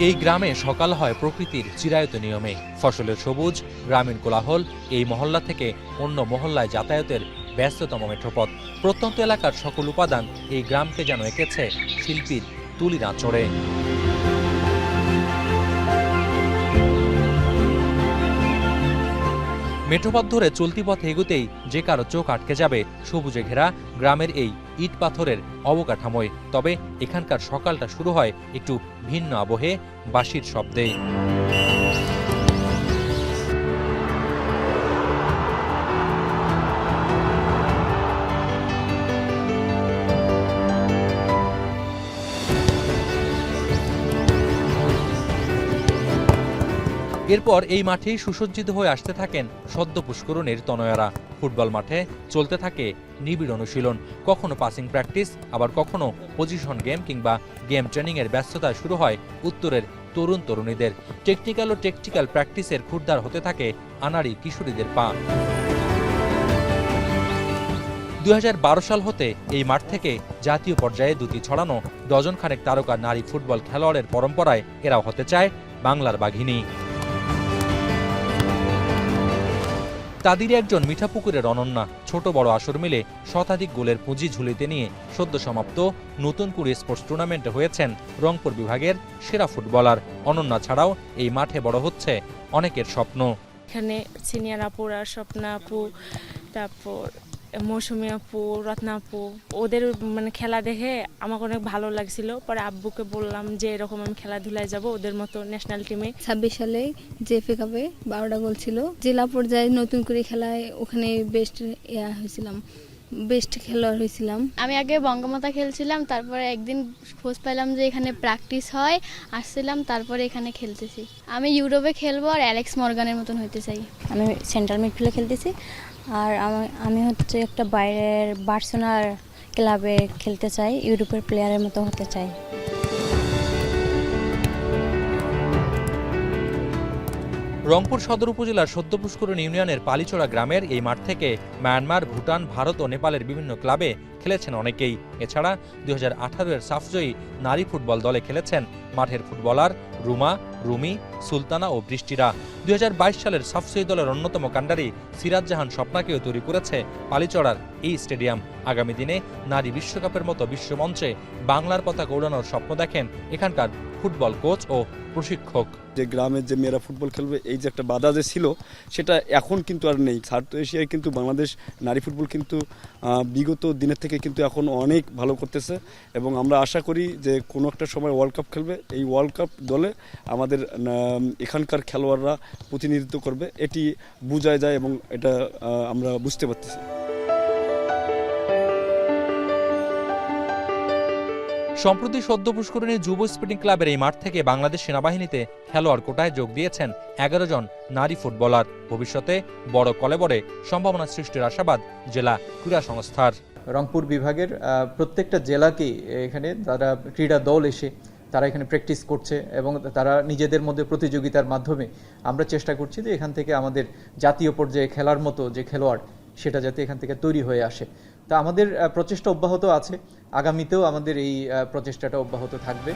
এই গ্রামে সকাল হয় প্রকৃতির চিরায়ত নিয়মে। ফসলের সবুজ, গ্রামীণ কোলাহল, এই মহল্লা থেকে অন্য মহল্লায় যাতায়াতের ব্যস্ততম মেঠোপথ। প্রত্যন্ত এলাকার সকল উপাদান এই গ্রামকে যেন এঁকেছে শিল্পীর তুলির আঁচড়ে। মেঠোপথ ধরে চলতি পথে এগুতেই যে কারো চোখ আটকে যাবে সবুজে ঘেরা গ্রামের এই ইট পাথরের অবকাঠামোয়। তবে এখানকার সকালটা শুরু হয় একটু ভিন্ন আবহে, বাঁশির শব্দে। এরপর এই মাঠেই সুসজ্জিত হয়ে আসতে থাকেন সদ্য পুষ্করণের তনয়ারা। ফুটবল মাঠে চলতে থাকে নিবিড় অনুশীলন, কখনো পাসিং প্র্যাকটিস, আবার কখনো পজিশন গেম কিংবা গেম ট্রেনিং এর ব্যস্ততা শুরু হয় উত্তরের তরুণ তরুণীদের। টেকনিক্যাল ও টেকটিক্যাল প্র্যাকটিসের খুরদার হতে থাকে আনাড়ি কিশোরীদের পা। 2012 সাল হতে এই মাঠ থেকে জাতীয় পর্যায়ে দুটি ছড়ানো ডজন খানেক তারকা নারী ফুটবল খেলোয়াড়ের পরম্পরায় এরাও হতে চায় বাংলার বাঘিনী। তাদেরই একজন মিঠাপুকুরের অনন্যা। ছোট বড় আসর মিলে শতাধিক গোলের পুঁজি ঝুলিতে নিয়ে সদ্য সমাপ্ত নতুন কুড়ি স্পোর্টস টুর্নামেন্টে হয়েছেন রংপুর বিভাগের সেরা ফুটবলার। অনন্যা ছাড়াও এই মাঠে বড় হচ্ছে অনেকের স্বপ্ন। এখানে সিনিয়র আপুরা, স্বপ্না আপু, তারপর মৌসুমী আপু, রত্না আপু, ওদের খেলা দেখে আমাকে অনেক ভালো লাগছিল। পরে আব্বুকে বললাম যে এরকম আমি খেলাধুলায় যাব ওদের মতো ন্যাশনাল টিমে। 26 সালে জেএফএ কাপে 12টা গোল ছিল। জেলা পর্যায়ে নতুন করে খেলায় ওখানে বেস্ট খেলোয়াড় হয়েছিলাম। আমি আগে বঙ্গমাতা খেলছিলাম, তারপরে একদিন খোঁজ পেলাম যে এখানে প্র্যাকটিস হয়, আসছিলাম, তারপরে এখানে খেলতেছি। আমি ইউরোপে খেলবো আর অ্যালেক্স মর্গানের মতন হতে চাই। আমি সেন্ট্রাল মিডফিল্ডে খেলতেছি, আর আমি হচ্ছে একটা বাইরের বার্সেলোনার ক্লাবে খেলতে চাই, ইউরোপের প্লেয়ারের মতো হতে চাই। রংপুর সদর উপজেলার সদ্য পুষ্করণ ইউনিয়নের পালিচড়া গ্রামের এই মাঠ থেকে মায়ানমার, ভুটান, ভারত ও নেপালের বিভিন্ন ক্লাবে খেলেছেন অনেকেই। এছাড়া 2018-এর সাফজয়ী নারী ফুটবল দলে খেলেছেন মাঠের ফুটবলার রুমা, রুমি, সুলতানা ও বৃষ্টিরা। 2022 সালের সাফজয়ী দলের অন্যতম কাণ্ডারি সিরাজ জাহান স্বপ্নাকেও তৈরি করেছে পালিচড়ার এই স্টেডিয়াম। আগামী দিনে নারী বিশ্বকাপের মতো বিশ্বমঞ্চে বাংলার পতাকা ওড়ানোর স্বপ্ন দেখেন এখানকার ফুটবল কোচ ও প্রশিক্ষক। যে গ্রামের যে মেয়েরা ফুটবল খেলবে, এই যে একটা বাধা যে ছিল, সেটা এখন কিন্তু আর নেই। সার্থ এশিয়ায় কিন্তু বাংলাদেশ নারী ফুটবল কিন্তু বিগত দিনের থেকে কিন্তু এখন অনেক ভালো করতেছে, এবং আমরা আশা করি যে কোনো একটা সময় ওয়ার্ল্ড কাপ খেলবে। এই ওয়ার্ল্ড কাপ দলে আমাদের এখানকার খেলোয়াড়রা প্রতিনিধিত্ব করবে, এটি বোঝা যায় এবং এটা আমরা বুঝতে পারতেছি। সম্প্রতি সদ্য পুষ্করণী যুব স্পোর্টিং ক্লাবের এই মাঠ থেকে বাংলাদেশ সেনাবাহিনীতে খেলোয়াড় কোটায় যোগ দিয়েছেন 11 জন নারী ফুটবলার। ভবিষ্যতে বড় কলেবরে সম্ভাবনা সৃষ্টির আশাবাদ জেলা ক্রীড়া সংস্থার। রংপুর বিভাগের প্রত্যেকটা জেলাকেই এখানে তারা ক্রীড়া দল এসে তারা এখানে প্র্যাকটিস করছে, এবং তারা নিজেদের মধ্যে প্রতিযোগিতার মাধ্যমে আমরা চেষ্টা করছি যে এখান থেকে আমাদের জাতীয় পর্যায়ে খেলার মতো যে খেলোয়াড়, সেটা যাতে এখান থেকে তৈরি হয়ে আসে। তা আমাদের প্রচেষ্টা অব্যাহত আছে, আগামীতেও আমাদের এই প্রচেষ্টাটা অব্যাহত থাকবে।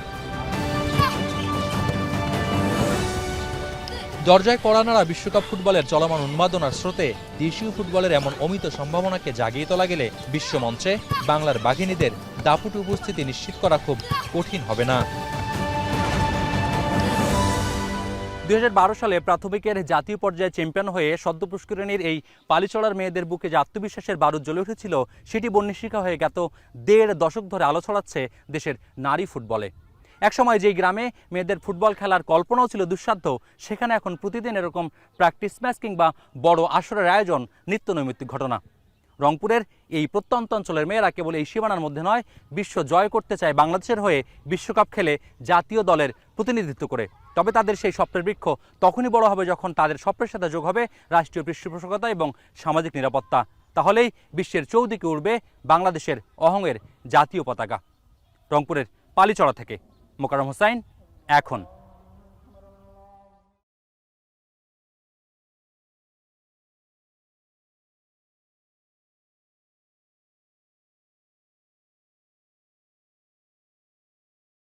দরজায় কড়া নাড়া বিশ্বকাপ ফুটবলের চলমান উন্মাদনার স্রোতে দেশীয় ফুটবলের এমন অমিত সম্ভাবনাকে জাগিয়ে তোলা গেলে বিশ্বমঞ্চে বাংলার বাঘিনীদের দাপুটে উপস্থিতি নিশ্চিত করা খুব কঠিন হবে না। 2012 সালে প্রাথমিকের জাতীয় পর্যায়ে চ্যাম্পিয়ন হয়ে সদ্য পুষ্করণীর এই পালিচড়ার মেয়েদের বুকে যে আত্মবিশ্বাসের বারুদ জ্বলে উঠেছিল, সেটি বহ্নিশিখা হয়ে গত 1.5 দশক ধরে আলো ছড়াচ্ছে দেশের নারী ফুটবলে। একসময় যেই গ্রামে মেয়েদের ফুটবল খেলার কল্পনাও ছিল দুঃসাধ্য, সেখানে এখন প্রতিদিন এরকম প্র্যাকটিস ম্যাচ কিংবা বড় আসরের আয়োজন নিত্য নৈমিত্তিক ঘটনা। রংপুরের এই প্রত্যন্ত অঞ্চলের মেয়েরা কেবল এই সীমানার মধ্যে নয়, বিশ্ব জয় করতে চায় বাংলাদেশের হয়ে বিশ্বকাপ খেলে জাতীয় দলের প্রতিনিধিত্ব করে। তবে তাদের সেই স্বপ্নের বৃক্ষ তখনই বড় হবে যখন তাদের স্বপ্নের সাথে যোগ হবে রাষ্ট্রীয় পৃষ্ঠপোষকতা এবং সামাজিক নিরাপত্তা। তাহলেই বিশ্বের চৌদিকে উড়বে বাংলাদেশের অহংয়ের জাতীয় পতাকা। রংপুরের পালিচড়া থেকে মোকাররম হোসাইন, এখন।